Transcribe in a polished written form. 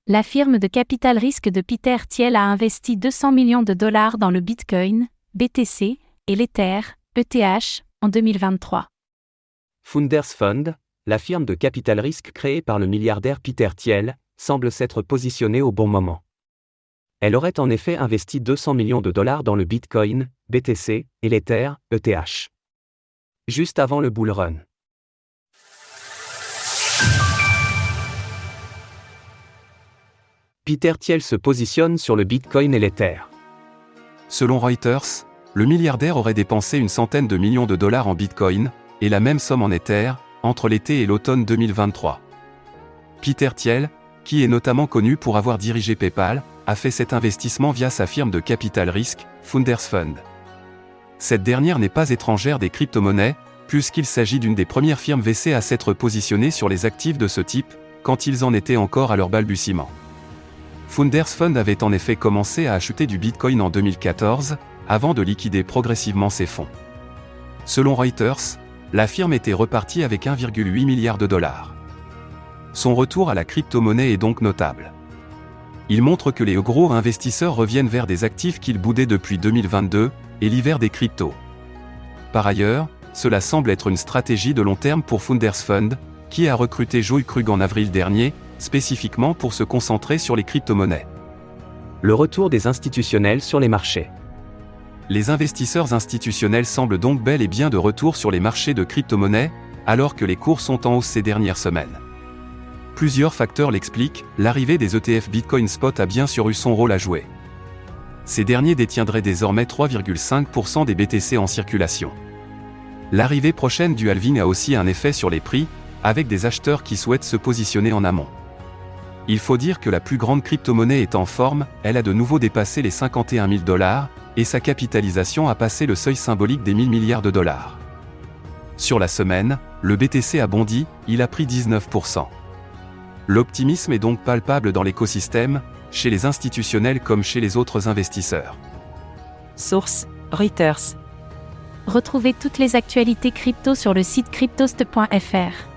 La firme de capital risque de Peter Thiel a investi 200 millions de dollars dans le Bitcoin, BTC, et l'Ether, ETH, en 2023. Founders Fund, la firme de capital risque créée par le milliardaire Peter Thiel, semble s'être positionnée au bon moment. Elle aurait en effet investi 200 millions de dollars dans le Bitcoin, BTC, et l'Ether, ETH. Juste avant le bull run. Peter Thiel se positionne sur le Bitcoin et l'Ether. Selon Reuters, le milliardaire aurait dépensé une centaine de millions de dollars en Bitcoin, et la même somme en Ether, entre l'été et l'automne 2023. Peter Thiel, qui est notamment connu pour avoir dirigé PayPal, a fait cet investissement via sa firme de capital risque, Founders Fund. Cette dernière n'est pas étrangère des crypto-monnaies, puisqu'il s'agit d'une des premières firmes VC à s'être positionnée sur les actifs de ce type, quand ils en étaient encore à leur balbutiement. Founders Fund avait en effet commencé à acheter du Bitcoin en 2014, avant de liquider progressivement ses fonds. Selon Reuters, la firme était repartie avec 1,8 milliard de dollars. Son retour à la crypto-monnaie est donc notable. Il montre que les gros investisseurs reviennent vers des actifs qu'ils boudaient depuis 2022, et l'hiver des cryptos. Par ailleurs, cela semble être une stratégie de long terme pour Founders Fund, qui a recruté Joe Krug en avril dernier, spécifiquement pour se concentrer sur les crypto-monnaies. Le retour des institutionnels sur les marchés. Les investisseurs institutionnels semblent donc bel et bien de retour sur les marchés de crypto-monnaies, alors que les cours sont en hausse ces dernières semaines. Plusieurs facteurs l'expliquent, l'arrivée des ETF Bitcoin Spot a bien sûr eu son rôle à jouer. Ces derniers détiendraient désormais 3,5% des BTC en circulation. L'arrivée prochaine du halving a aussi un effet sur les prix, avec des acheteurs qui souhaitent se positionner en amont. Il faut dire que la plus grande crypto-monnaie est en forme, elle a de nouveau dépassé les 51 000 $, et sa capitalisation a passé le seuil symbolique des 1000 milliards de dollars. Sur la semaine, le BTC a bondi, il a pris 19%. L'optimisme est donc palpable dans l'écosystème, chez les institutionnels comme chez les autres investisseurs. Source: Reuters. Retrouvez toutes les actualités crypto sur le site cryptost.fr.